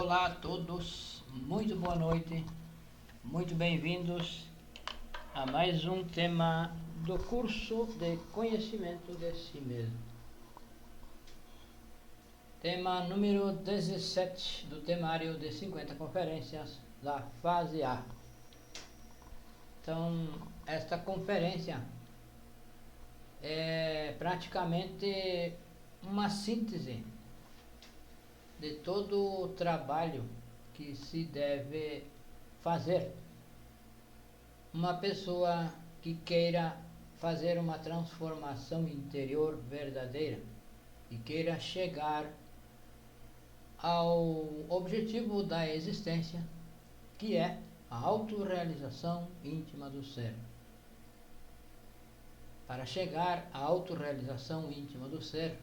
Olá a todos, muito boa noite, muito bem-vindos a mais um tema do curso de Conhecimento de Si Mesmo. Tema número 17 do temário de 50 conferências da fase A. Então, esta conferência é praticamente uma síntese de todo o trabalho que se deve fazer uma pessoa que queira fazer uma transformação interior verdadeira e queira chegar ao objetivo da existência, que é a autorrealização íntima do ser. Para chegar à autorrealização íntima do ser,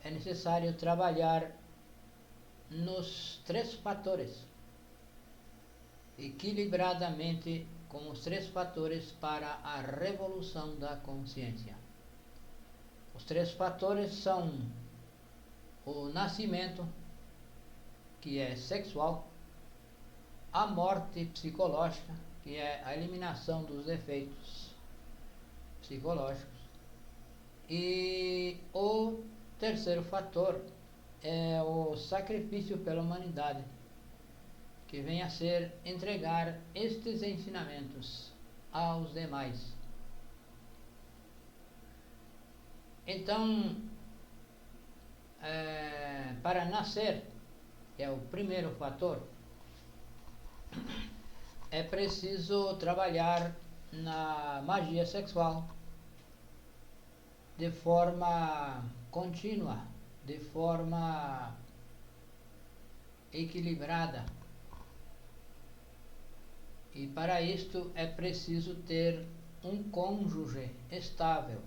é necessário trabalhar nos três fatores, equilibradamente com os três fatores para a revolução da consciência. Os três fatores são o nascimento, que é sexual, a morte psicológica, que é a eliminação dos defeitos psicológicos, e o terceiro fator é o sacrifício pela humanidade, que vem a ser entregar estes ensinamentos aos demais. Então, para nascer, que é o primeiro fator, é preciso trabalhar na magia sexual de forma contínua, de forma equilibrada. E para isto é preciso ter um cônjuge estável.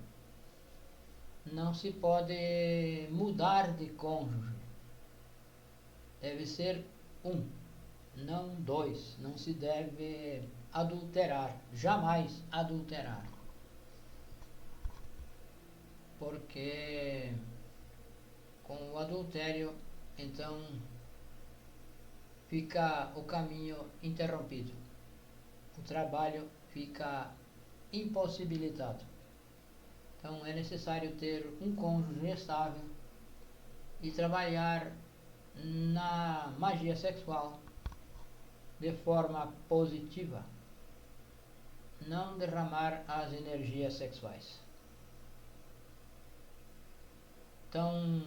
Não se pode mudar de cônjuge. Deve ser um, não dois. Não se deve adulterar, jamais adulterar. Porque com o adultério, então, fica o caminho interrompido. O trabalho fica impossibilitado. Então é necessário ter um cônjuge estável e trabalhar na magia sexual de forma positiva, não derramar as energias sexuais. Então,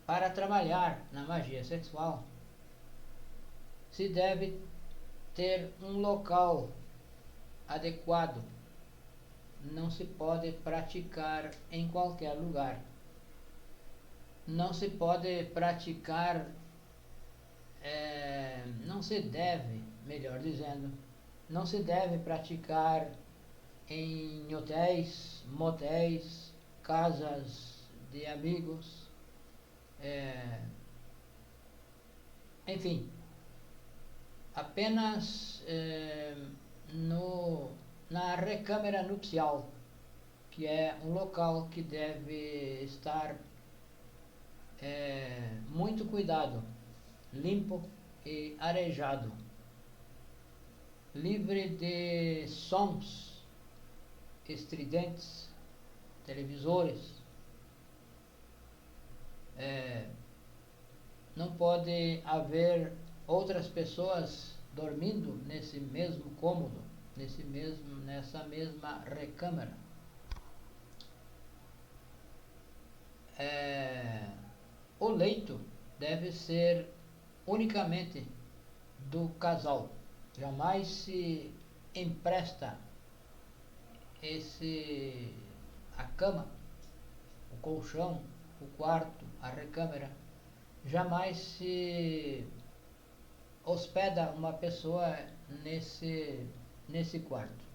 para trabalhar na magia sexual, se deve ter um local adequado. Não se pode praticar em qualquer lugar. Não se pode praticar, não se deve, melhor dizendo, não se deve praticar em hotéis, motéis, casas de amigos, enfim, apenas na recâmara nupcial, que é um local que deve estar muito cuidado, limpo e arejado, livre de sons estridentes, televisores. Não pode haver outras pessoas dormindo nesse mesmo cômodo, nessa mesma recâmara. O leito deve ser unicamente do casal. Jamais se empresta a cama, o colchão, o quarto, a recâmara. Jamais se hospeda uma pessoa nesse quarto.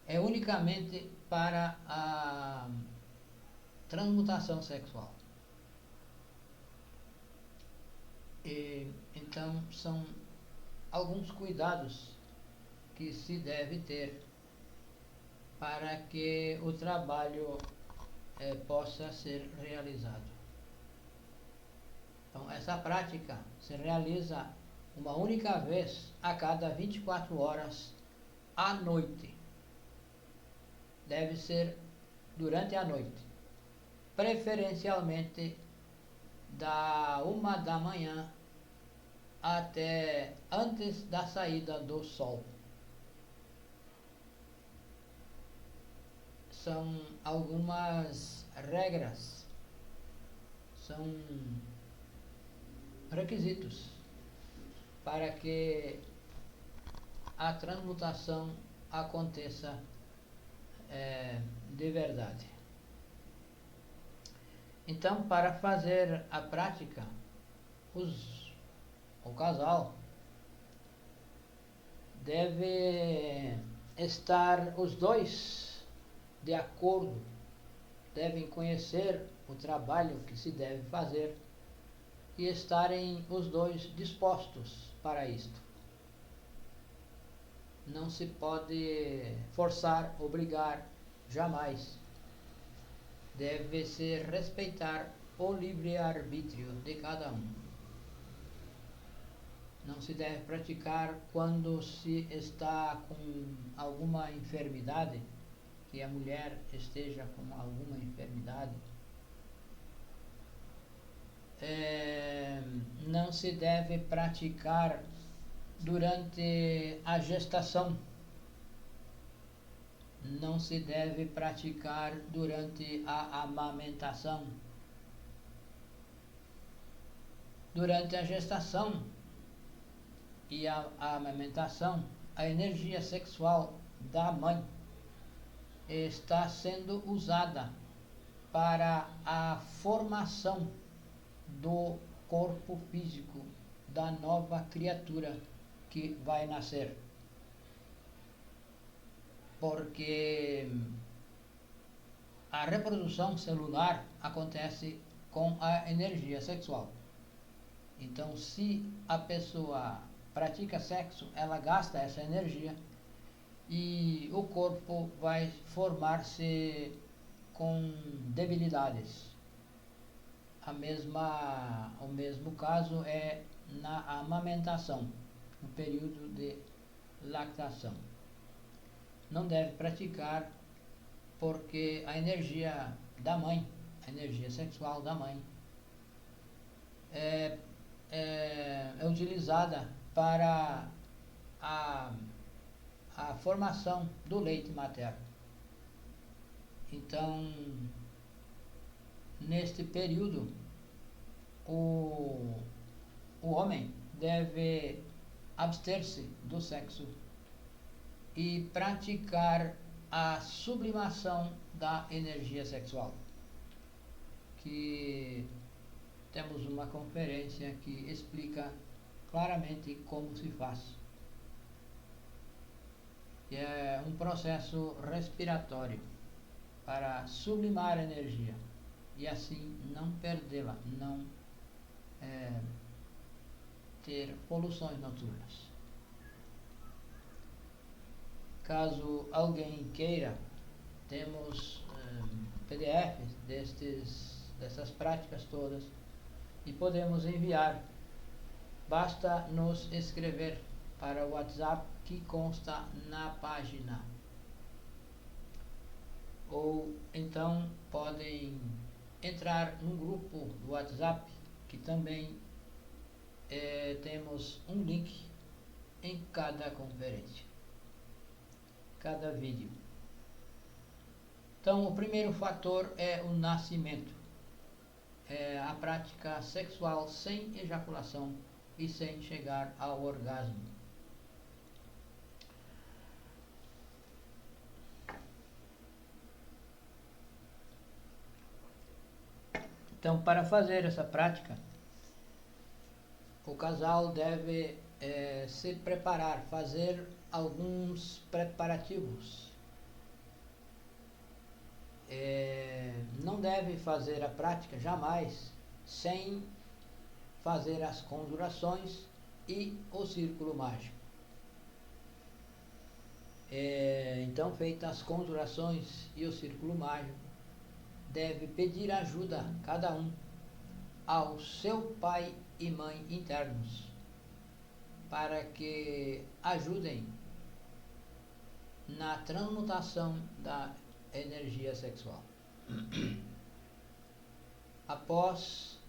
É unicamente para a transmutação sexual. E então são alguns cuidados que se deve ter para que o trabalho possa ser realizado. Então, essa prática se realiza uma única vez a cada 24 horas à noite. Deve ser durante a noite, preferencialmente da 1 da manhã até antes da saída do sol. São algumas regras, são requisitos para que a transmutação aconteça de verdade. Então, para fazer a prática, o casal deve estar os dois de acordo, devem conhecer o trabalho que se deve fazer e estarem os dois dispostos para isto. Não se pode forçar, obrigar, jamais. Deve-se respeitar o livre-arbítrio de cada um. Não se deve praticar quando se está com alguma enfermidade, que a mulher esteja com alguma enfermidade. Não se deve praticar durante a gestação. Não se deve praticar durante a amamentação. Durante a gestação e a amamentação, a energia sexual da mãe está sendo usada para a formação do corpo físico da nova criatura que vai nascer. Porque a reprodução celular acontece com a energia sexual. Então, se a pessoa pratica sexo, ela gasta essa energia e o corpo vai formar-se com debilidades. O mesmo caso é na amamentação, no período de lactação. Não deve praticar porque a energia da mãe, a energia sexual da mãe, é utilizada para a formação do leite materno. Então, neste período, o homem deve abster-se do sexo e praticar a sublimação da energia sexual, que temos uma conferência que explica claramente como se faz. É um processo respiratório para sublimar a energia e assim não perdê-la, não ter poluições noturnas. Caso alguém queira, temos PDFs dessas práticas todas e podemos enviar. Basta nos escrever para o WhatsApp que consta na página. Ou então podem entrar num grupo do WhatsApp que também temos um link em cada conferência, cada vídeo. Então, o primeiro fator é o nascimento, a prática sexual sem ejaculação e sem chegar ao orgasmo. Então, para fazer essa prática, o casal deve se preparar, fazer alguns preparativos. Não deve fazer a prática jamais sem fazer as conjurações e o círculo mágico. Então, feitas as conjurações e o círculo mágico, deve pedir ajuda cada um ao seu pai e mãe internos, para que ajudem na transmutação da energia sexual. Após,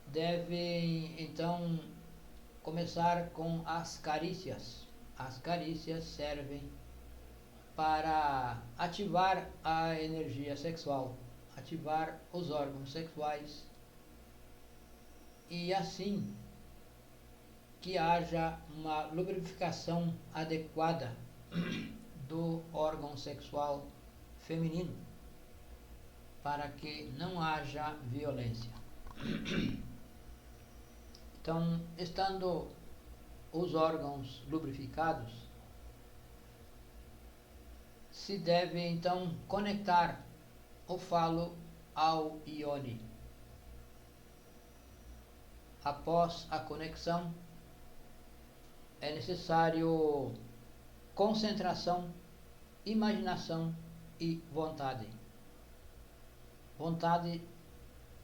devem então começar com as carícias. As carícias servem para ativar a energia sexual, ativar os órgãos sexuais, e assim que haja uma lubrificação adequada do órgão sexual feminino, para que não haja violência. Então, estando os órgãos lubrificados, se deve então conectar o falo ao ione. Após a conexão, é necessário concentração, imaginação e vontade. Vontade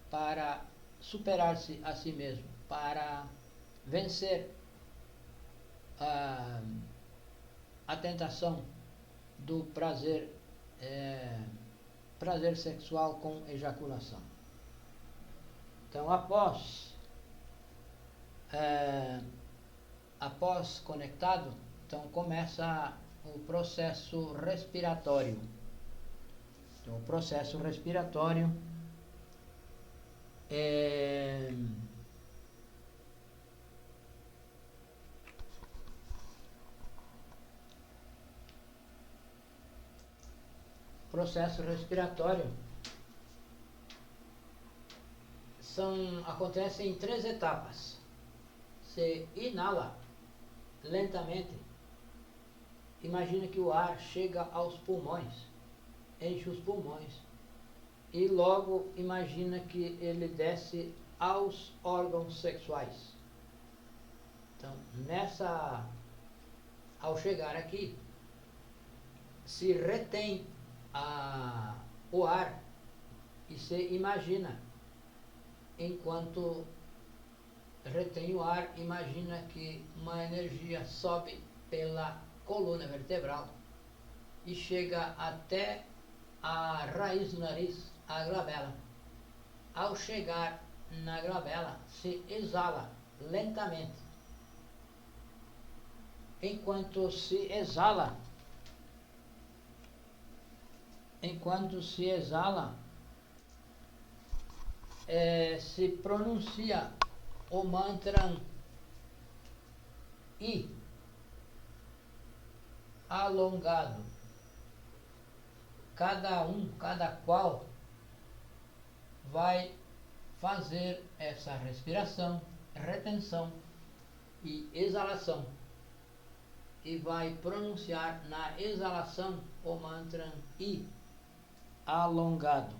para superar-se a si mesmo, para vencer a tentação do prazer sexual com ejaculação. Então, após conectado, então começa o processo respiratório. Então, o processo respiratório acontece em 3 etapas. Você inala lentamente, imagina que o ar chega aos pulmões, enche os pulmões, e logo imagina que ele desce aos órgãos sexuais. Então, ao chegar aqui, se retém o ar e se imagina, enquanto retém o ar, imagina que uma energia sobe pela coluna vertebral e chega até a raiz do nariz, a glabela. Ao chegar na glabela, se exala lentamente. Enquanto se exala, se pronuncia o mantra I alongado. Cada qual vai fazer essa respiração, retenção e exalação, e vai pronunciar na exalação o mantra I alongado.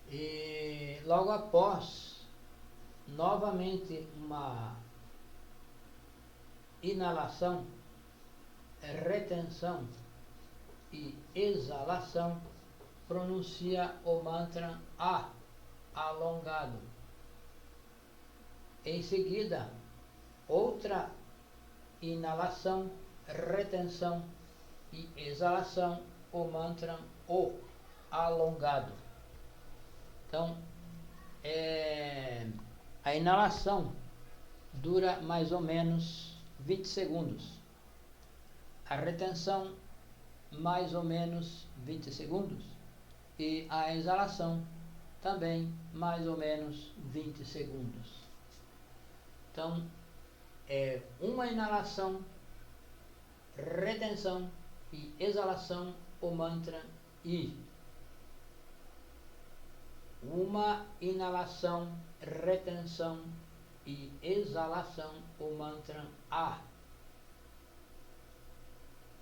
E logo após, novamente uma inalação, retenção e exalação, pronuncia o mantra A alongado. Em seguida, outra inalação, retenção e exalação, o mantra O alongado. Então, a inalação dura mais ou menos 20 segundos. A retenção, mais ou menos 20 segundos. E a exalação, também mais ou menos 20 segundos. Então, uma inalação, retenção e exalação, o mantra I. Uma inalação, retenção e exalação, o mantra A.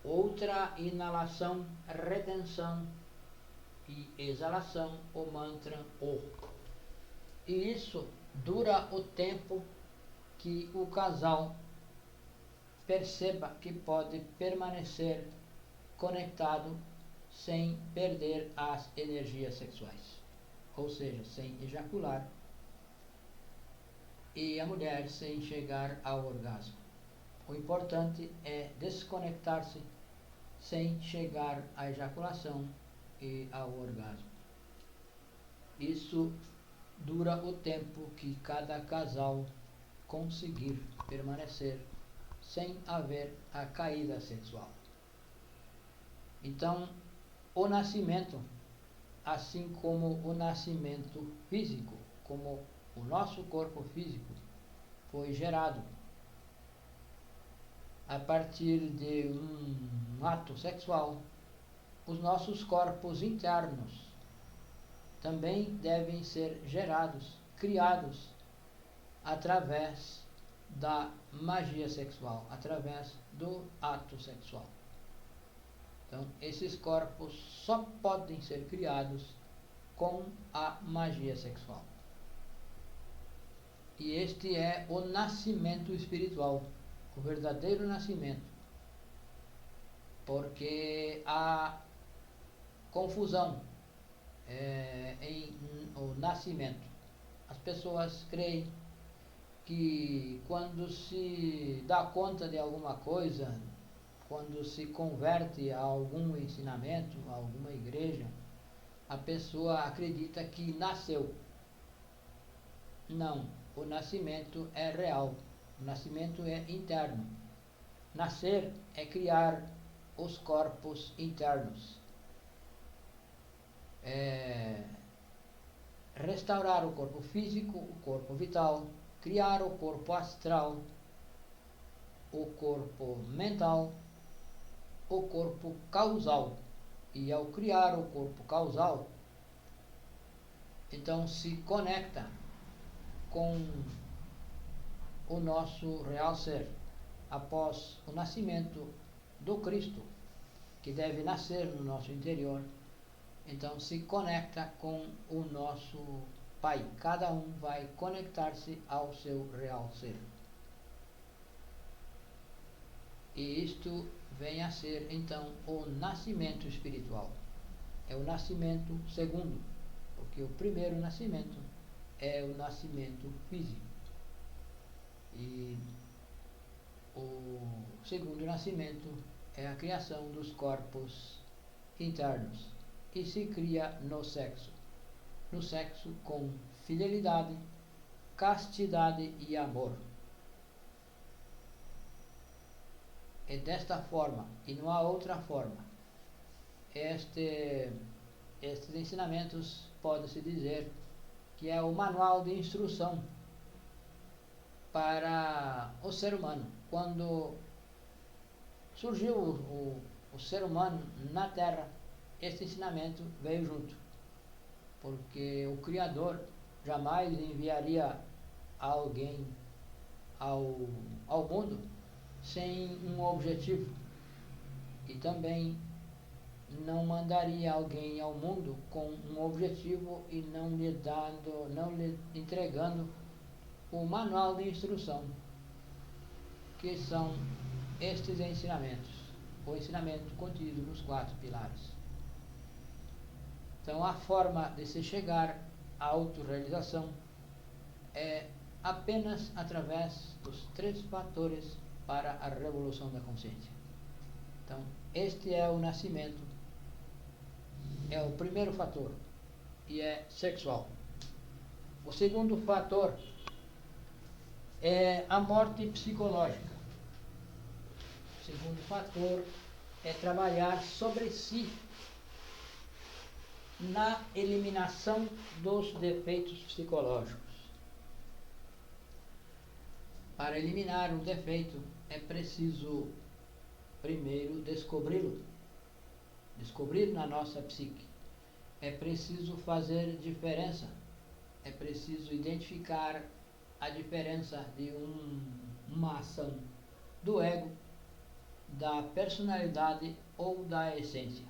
Outra inalação, retenção e exalação, o mantra O. E isso dura o tempo que o casal perceba que pode permanecer conectado sem perder as energias sexuais. ou seja, sem ejacular, e a mulher sem chegar ao orgasmo. O importante é desconectar-se sem chegar à ejaculação e ao orgasmo. Isso dura o tempo que cada casal conseguir permanecer sem haver a caída sexual. Então, o nascimento, assim como o nascimento físico, como o nosso corpo físico, foi gerado a partir de um ato sexual, os nossos corpos internos também devem ser gerados, criados, através da magia sexual, através do ato sexual. Então, esses corpos só podem ser criados com a magia sexual. E este é o nascimento espiritual, o verdadeiro nascimento. Porque há confusão em o nascimento. As pessoas creem que quando se dá conta de alguma coisa, quando se converte a algum ensinamento, a alguma igreja, a pessoa acredita que nasceu. Não, o nascimento é real, o nascimento é interno. Nascer é criar os corpos internos. Restaurar o corpo físico, o corpo vital, criar o corpo astral, o corpo mental, o corpo causal. E ao criar o corpo causal, então se conecta com o nosso real ser. Após o nascimento do Cristo, que deve nascer no nosso interior, então se conecta com o nosso Pai. Cada um vai conectar-se ao seu real ser. E isto vem a ser, então, o nascimento espiritual. É o nascimento segundo, porque o primeiro nascimento é o nascimento físico. E o segundo nascimento é a criação dos corpos internos. E se cria no sexo com fidelidade, castidade e amor. É desta forma, e não há outra forma. Estes ensinamentos pode-se dizer que é o manual de instrução para o ser humano. Quando surgiu o ser humano na Terra, este ensinamento veio junto, porque o Criador jamais enviaria alguém ao mundo sem um objetivo, e também não mandaria alguém ao mundo com um objetivo e não lhe entregando o manual de instrução, que são estes ensinamentos, o ensinamento contido nos 4 pilares. Então, a forma de se chegar à autorrealização é apenas através dos 3 fatores para a revolução da consciência. Então, este é o nascimento, é o primeiro fator, e é sexual. O segundo fator é a morte psicológica. O segundo fator é trabalhar sobre si na eliminação dos defeitos psicológicos. Para eliminar um defeito é preciso primeiro descobri-lo, descobrir na nossa psique. É preciso fazer diferença, é preciso identificar a diferença de uma ação do ego, da personalidade ou da essência.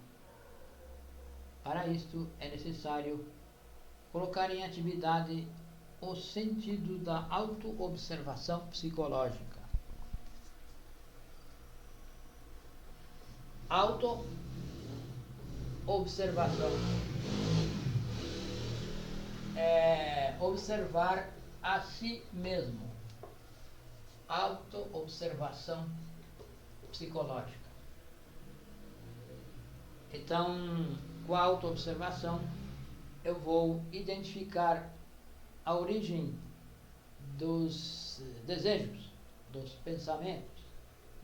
Para isto é necessário colocar em atividade o sentido da autoobservação psicológica. Autoobservação observar a si mesmo. Auto-observação psicológica. Então, com a auto-observação, eu vou identificar a origem dos desejos, dos pensamentos,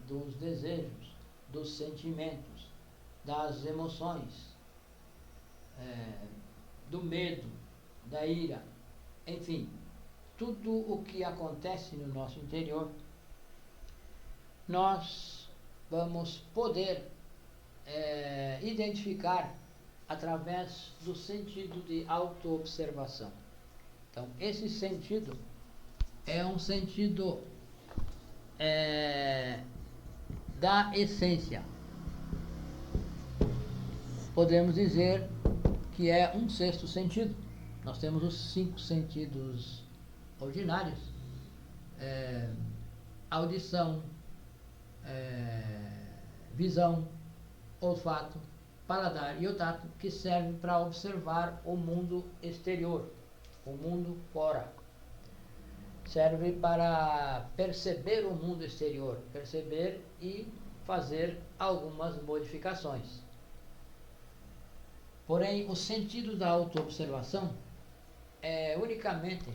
dos desejos, dos sentimentos, das emoções, do medo, da ira, enfim, tudo o que acontece no nosso interior, nós vamos poder identificar através do sentido de auto-observação. Então, esse sentido é um sentido da essência. Podemos dizer que é um sexto sentido. Nós temos os 5 sentidos ordinários: audição, visão, olfato, paladar e o tato, que servem para observar o mundo exterior, o mundo fora. Serve para perceber o mundo exterior, perceber e fazer algumas modificações. Porém, o sentido da autoobservação é unicamente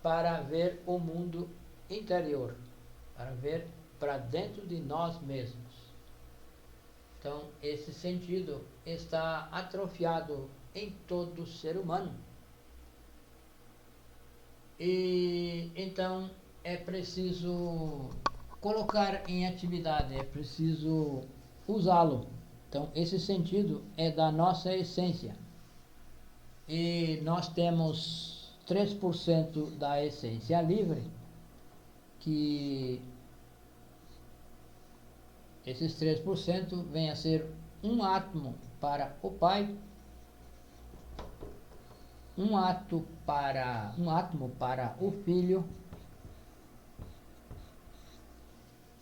para ver o mundo interior, para ver para dentro de nós mesmos. Então, esse sentido está atrofiado em todo ser humano. E então é preciso colocar em atividade, é preciso usá-lo. Então, esse sentido é da nossa essência. E nós temos 3% da essência livre, que esses 3% vem a ser um átomo para o Pai, um átomo para o Filho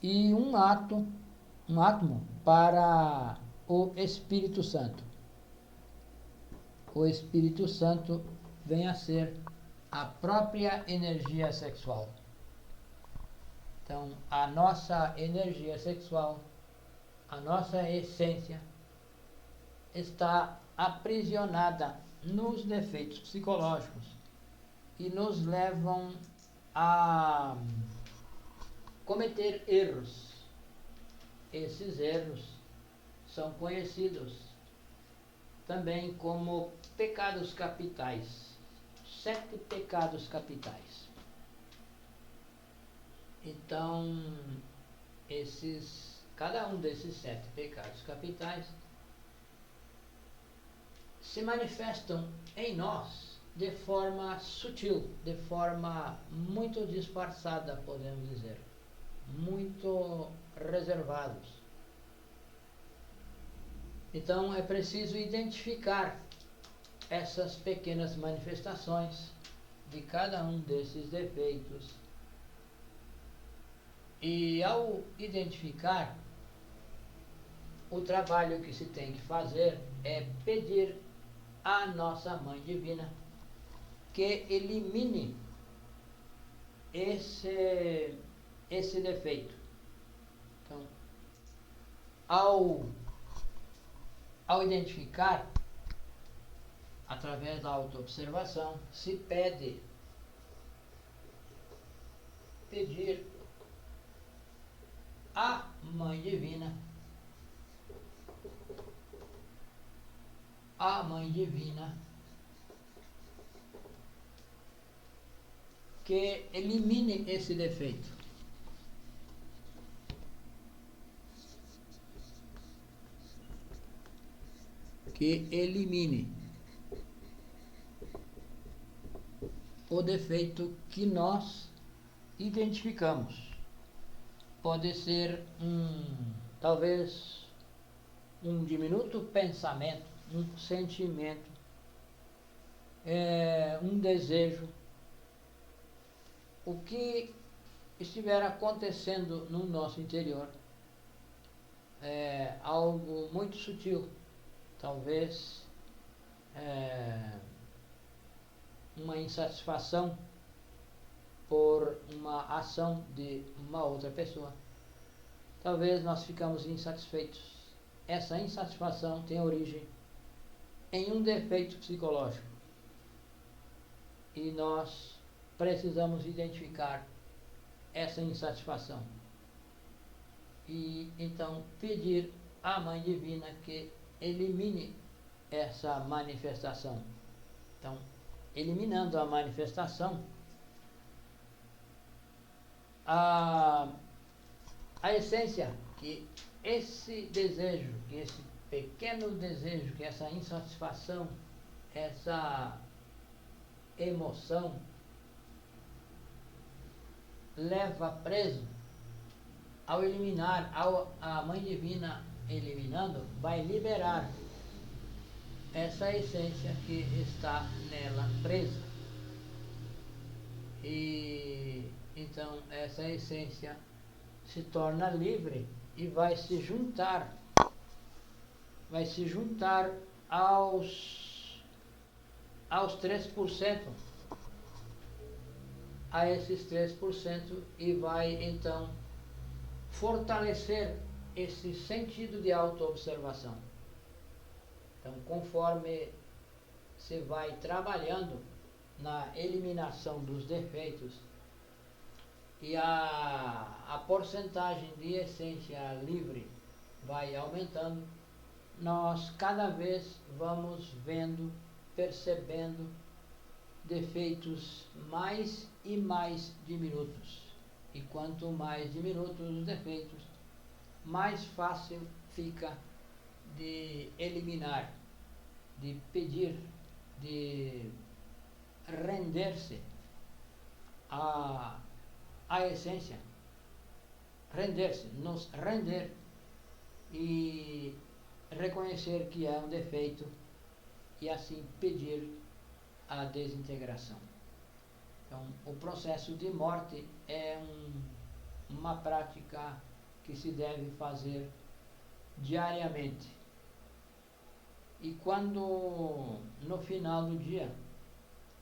e um átomo para o Espírito Santo. O Espírito Santo vem a ser a própria energia sexual. Então, a nossa energia sexual, a nossa essência, está aprisionada nos defeitos psicológicos que nos levam a cometer erros. Esses erros são conhecidos também como pecados capitais, 7 pecados capitais. Então, cada um desses 7 pecados capitais se manifestam em nós de forma sutil, de forma muito disfarçada, podemos dizer, muito reservados. Então é preciso identificar essas pequenas manifestações de cada um desses defeitos. E ao identificar, o trabalho que se tem que fazer é pedir à nossa Mãe Divina que elimine esse defeito. Então, ao identificar, através da autoobservação, se pedir à Mãe Divina, que elimine esse defeito. Que elimine o defeito que nós identificamos. Pode ser talvez um diminuto pensamento, um sentimento, um desejo. O que estiver acontecendo no nosso interior é algo muito sutil, talvez uma insatisfação por uma ação de uma outra pessoa. Talvez nós ficamos insatisfeitos. Essa insatisfação tem origem em um defeito psicológico. E nós precisamos identificar essa insatisfação. E então pedir à Mãe Divina que elimine essa manifestação. Então, eliminando a manifestação, a essência que esse desejo, que esse pequeno desejo, que essa insatisfação, essa emoção leva preso, ao eliminar, a Mãe Divina eliminando, vai liberar essa essência que está nela presa. E então essa essência se torna livre e vai se juntar aos 3%, a esses 3%, e vai então fortalecer esse sentido de autoobservação. Então, conforme você vai trabalhando na eliminação dos defeitos e a porcentagem de essência livre vai aumentando, nós cada vez vamos vendo, percebendo defeitos mais e mais diminutos. E quanto mais diminutos os defeitos, mais fácil fica de eliminar, de pedir, de render-se à essência, render-se, nos render e reconhecer que é um defeito e assim pedir a desintegração. Então, o processo de morte é uma prática que se deve fazer diariamente. E quando, no final do dia,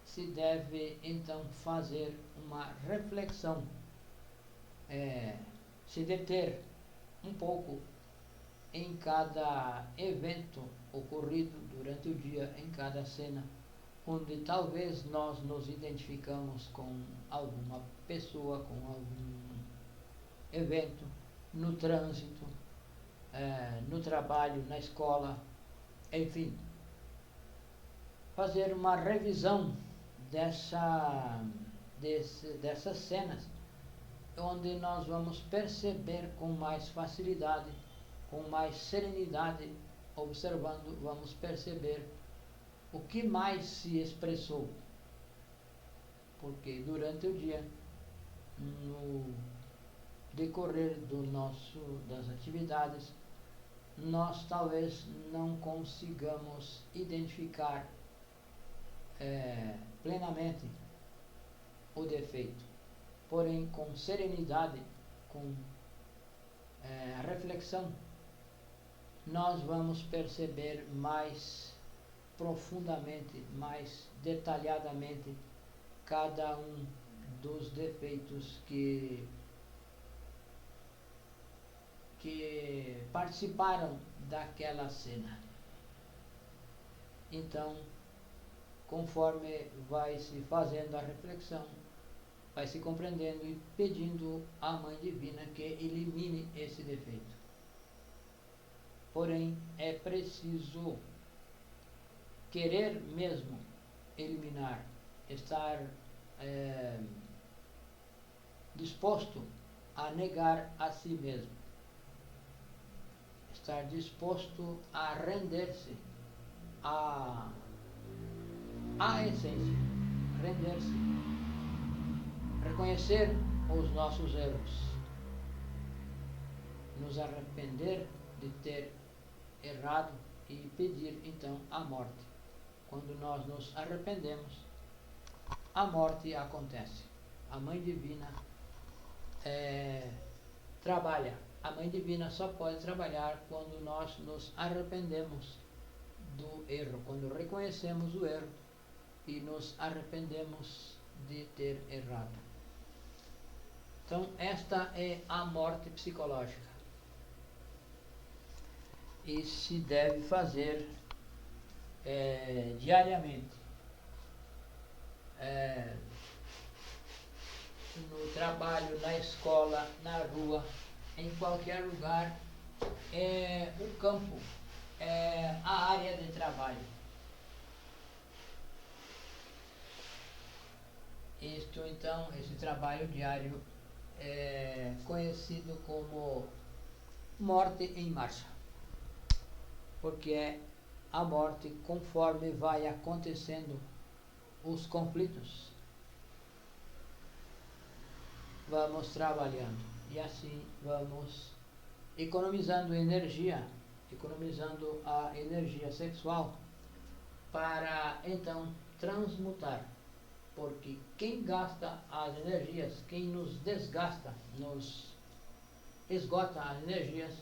se deve então fazer uma reflexão, se deter um pouco em cada evento ocorrido durante o dia, em cada cena, onde talvez nós nos identificamos com alguma pessoa, com algum evento, no trânsito, no trabalho, na escola, enfim. Fazer uma revisão dessas cenas, onde nós vamos perceber com mais facilidade, com mais serenidade, observando, vamos perceber o que mais se expressou. Porque durante o dia, no decorrer das atividades, nós talvez não consigamos identificar plenamente o defeito. Porém, com serenidade, com reflexão, nós vamos perceber mais profundamente, mais detalhadamente cada um dos defeitos que participaram daquela cena. Então, conforme vai se fazendo a reflexão, vai se compreendendo e pedindo à Mãe Divina que elimine esse defeito. Porém, é preciso querer mesmo eliminar, estar disposto a negar a si mesmo, estar disposto a render-se à essência, render-se, reconhecer os nossos erros, nos arrepender de ter errado e pedir então a morte. Quando nós nos arrependemos, a morte acontece. A Mãe Divina trabalha. A Mãe Divina só pode trabalhar quando nós nos arrependemos do erro, quando reconhecemos o erro e nos arrependemos de ter errado. Então, esta é a morte psicológica. E se deve fazer diariamente. No trabalho, na escola, na rua, em qualquer lugar, o campo é a área de trabalho. Isto, então, esse trabalho diário é conhecido como morte em marcha, porque é a morte conforme vai acontecendo os conflitos. Vamos trabalhando e assim vamos economizando energia, economizando a energia sexual para então transmutar. Porque quem gasta as energias, quem nos desgasta, nos esgota as energias,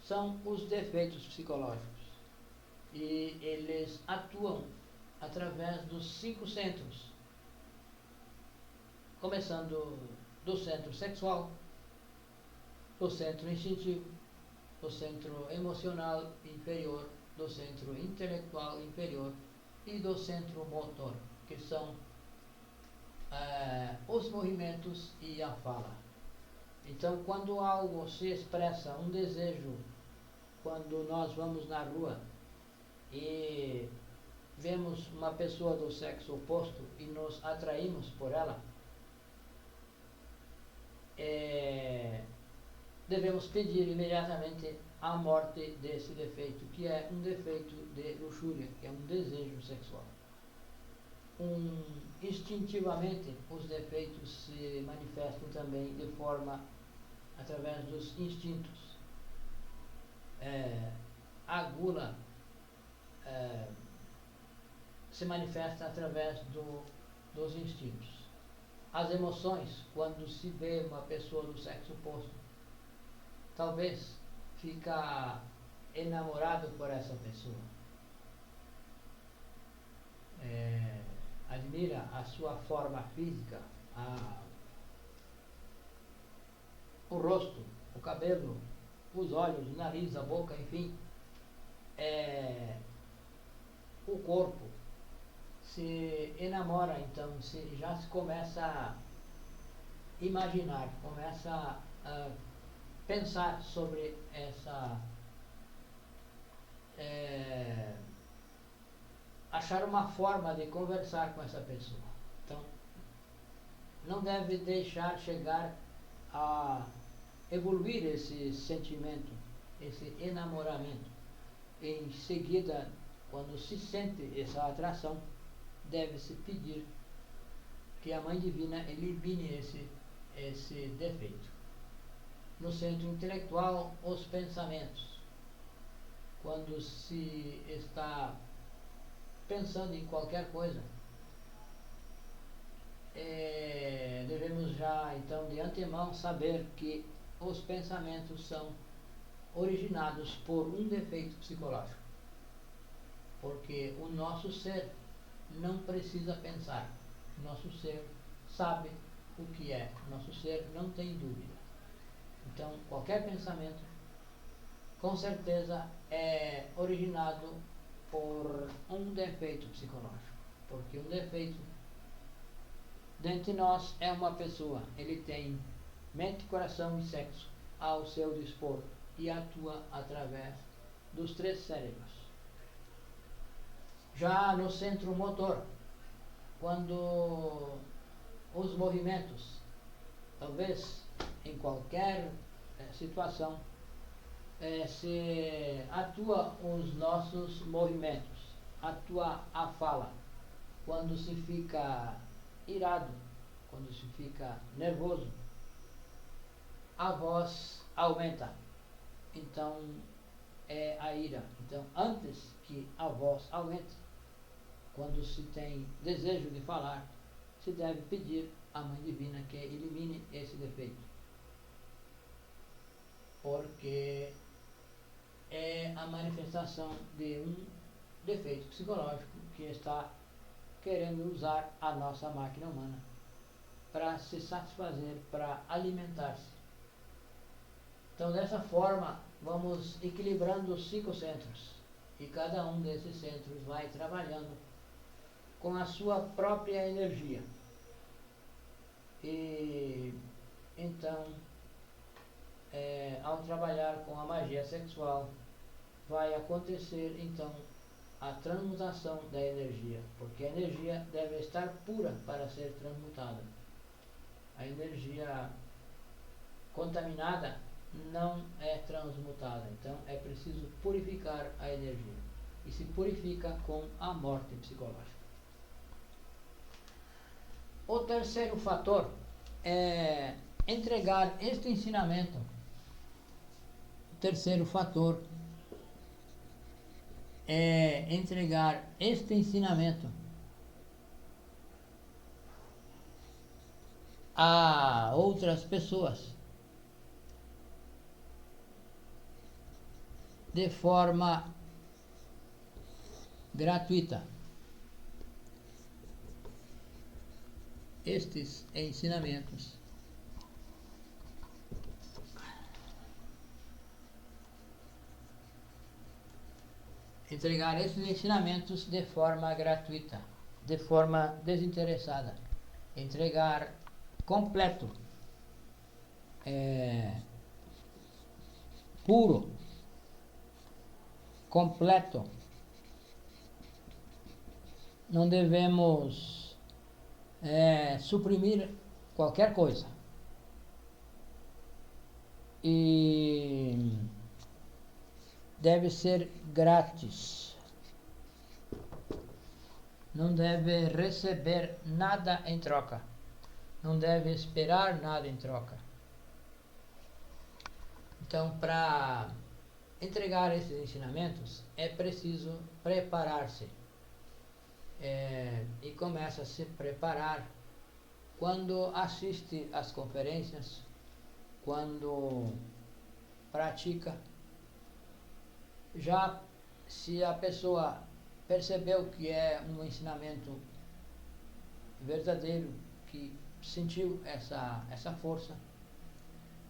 são os defeitos psicológicos. E eles atuam através dos 5 centros, começando do centro sexual, do centro instintivo, do centro emocional inferior, do centro intelectual inferior e do centro motor, que são os movimentos e a fala. Então, quando algo se expressa, um desejo, quando nós vamos na rua e vemos uma pessoa do sexo oposto e nos atraímos por ela, devemos pedir imediatamente a morte desse defeito, que é um defeito de luxúria, que é um desejo sexual. Instintivamente, os defeitos se manifestam também de forma através dos instintos. A gula se manifesta através dos instintos. As emoções, quando se vê uma pessoa do sexo oposto, talvez fica enamorado por essa pessoa. Admira a sua forma física, o rosto, o cabelo, os olhos, o nariz, a boca, enfim, o corpo. Se enamora, então, já se começa a imaginar, começa a pensar sobre achar uma forma de conversar com essa pessoa. Então, não deve deixar chegar a evoluir esse sentimento, esse enamoramento. Em seguida, quando se sente essa atração, deve-se pedir que a Mãe Divina elimine esse defeito. No centro intelectual, os pensamentos. Quando se está pensando em qualquer coisa, devemos já, então, de antemão saber que os pensamentos são originados por um defeito psicológico. Porque o nosso ser não precisa pensar. O nosso ser sabe o que é. O nosso ser não tem dúvida. Então, qualquer pensamento, com certeza, é originado por um defeito psicológico. Porque um defeito dentro de nós é uma pessoa. Ele tem mente, coração e sexo ao seu dispor e atua através dos 3 cérebros. Já no centro motor, quando os movimentos, talvez em qualquer situação, se atua os nossos movimentos, atua a fala. Quando se fica irado, quando se fica nervoso, a voz aumenta. Então, é a ira. Então, antes que a voz aumente, quando se tem desejo de falar, se deve pedir à Mãe Divina que elimine esse defeito. Porque é a manifestação de um defeito psicológico que está querendo usar a nossa máquina humana para se satisfazer, para alimentar-se. Então, dessa forma, vamos equilibrando os 5 centros, e cada um desses centros vai trabalhando com a sua própria energia. E então, ao trabalhar com a magia sexual, vai acontecer então a transmutação da energia, porque a energia deve estar pura para ser transmutada. A energia contaminada não é transmutada, então é preciso purificar a energia, e se purifica com a morte psicológica. O terceiro fator é entregar este ensinamento. O terceiro fator é entregar este ensinamento a outras pessoas de forma gratuita. Estes ensinamentos entregar esses ensinamentos de forma gratuita, de forma desinteressada, entregar completo, puro, completo. Não devemos suprimir qualquer coisa. E deve ser grátis. Não deve receber nada em troca. Não deve esperar nada em troca. Então, para entregar esses ensinamentos, é preciso preparar-se. E começa a se preparar quando assiste às conferências, quando pratica. Já se a pessoa percebeu que é um ensinamento verdadeiro, que sentiu essa força,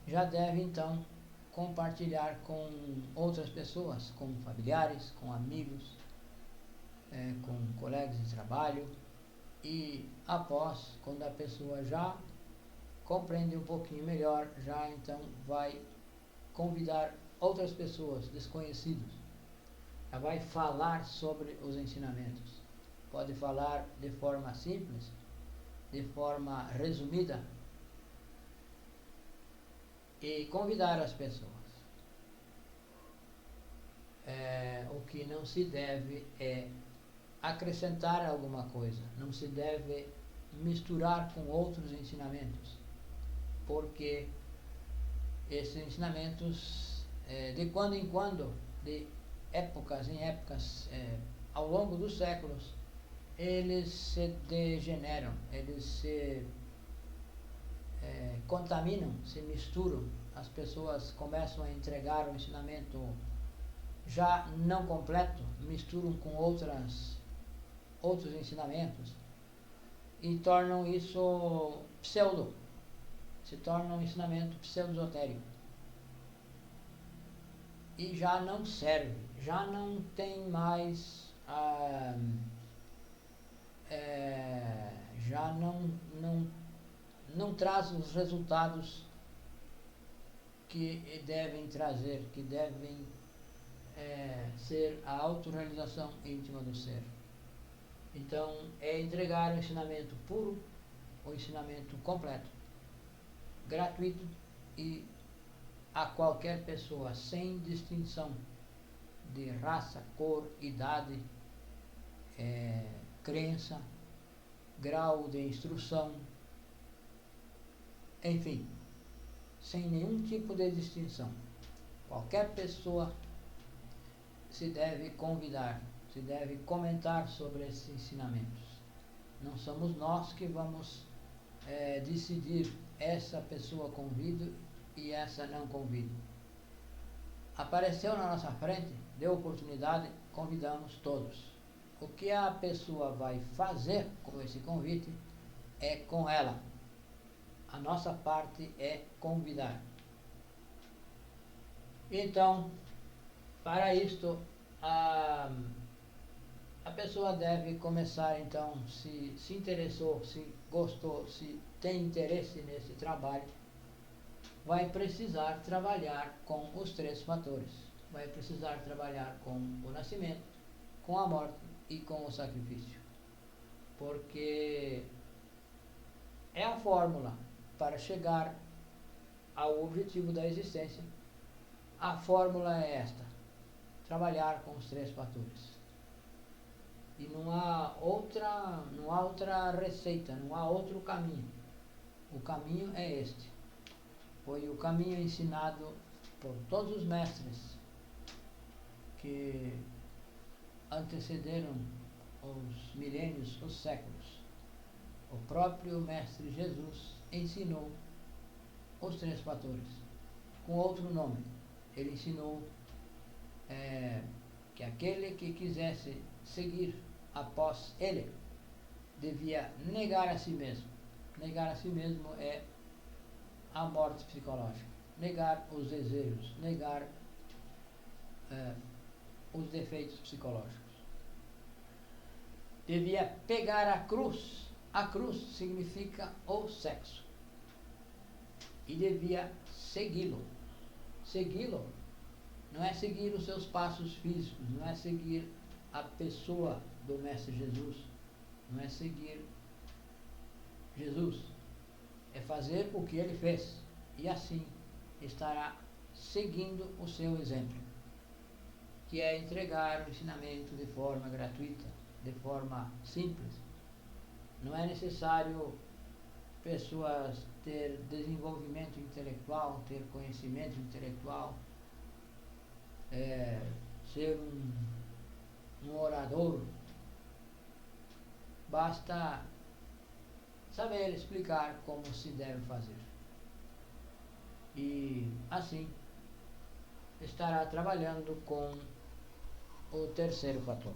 já deve então compartilhar com outras pessoas, com familiares, com amigos, com colegas de trabalho, e após, quando a pessoa já compreende um pouquinho melhor, já então vai convidar outras pessoas desconhecidas, já vai falar sobre os ensinamentos. Pode falar de forma simples, de forma resumida, e convidar as pessoas. O que não se deve é acrescentar alguma coisa, não se deve misturar com outros ensinamentos, porque esses ensinamentos, de quando em quando, de épocas em épocas, ao longo dos séculos, eles se degeneram, eles se contaminam, se misturam. As pessoas começam a entregar o ensinamento já não completo, misturam com outros ensinamentos e tornam isso pseudo, se torna um ensinamento pseudo-esotérico. E já não serve, já não tem mais, já não traz os resultados que devem trazer, que devem ser a autorrealização íntima do ser. Então, é entregar o ensinamento puro, o ensinamento completo, gratuito e a qualquer pessoa, sem distinção de raça, cor, idade, crença, grau de instrução, enfim, sem nenhum tipo de distinção. Qualquer pessoa se deve convidar, se deve comentar sobre esses ensinamentos. Não somos nós que vamos decidir essa pessoa convido e essa não convido. Apareceu na nossa frente, deu oportunidade, convidamos todos. O que a pessoa vai fazer com esse convite é com ela. A nossa parte é convidar. Então, para isto, a pessoa deve começar, então, se interessou, se gostou, se tem interesse nesse trabalho, vai precisar trabalhar com os 3 fatores. Vai precisar trabalhar com o nascimento, com a morte e com o sacrifício. Porque é a fórmula para chegar ao objetivo da existência. A fórmula é esta: trabalhar com os 3 fatores. E não há outra receita, não há outro caminho. O caminho é este. Foi o caminho ensinado por todos os mestres que antecederam os milênios, os séculos. O próprio Mestre Jesus ensinou os 3 fatores, com outro nome. Ele ensinou que aquele que quisesse seguir após ele devia negar a si mesmo. Negar a si mesmo é a morte psicológica. Negar os desejos, negar os defeitos psicológicos. Devia pegar a cruz. A cruz significa o sexo. E devia segui-lo. Segui-lo não é seguir os seus passos físicos, não é seguir a pessoa do Mestre Jesus, não é seguir Jesus, é fazer o que ele fez, e assim estará seguindo o seu exemplo, que é entregar o ensinamento de forma gratuita, de forma simples. Não é necessário pessoas ter desenvolvimento intelectual, ter conhecimento intelectual, ser um orador. Basta saber explicar como se deve fazer. E assim estará trabalhando com o 3º fator.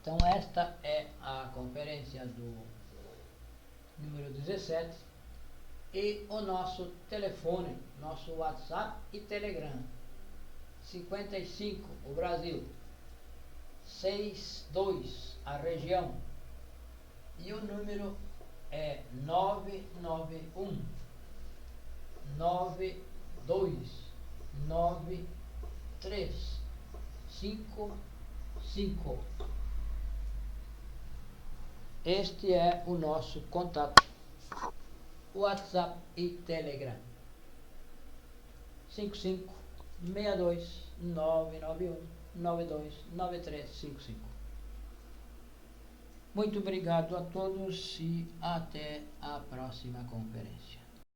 Então esta é a conferência do número 17 e o nosso telefone, nosso WhatsApp e Telegram. 55 o Brasil, 62 a região, e o número é 991 929355. Este é o nosso contato, WhatsApp e Telegram. 5562991929355. Muito obrigado a todos e até a próxima conferência.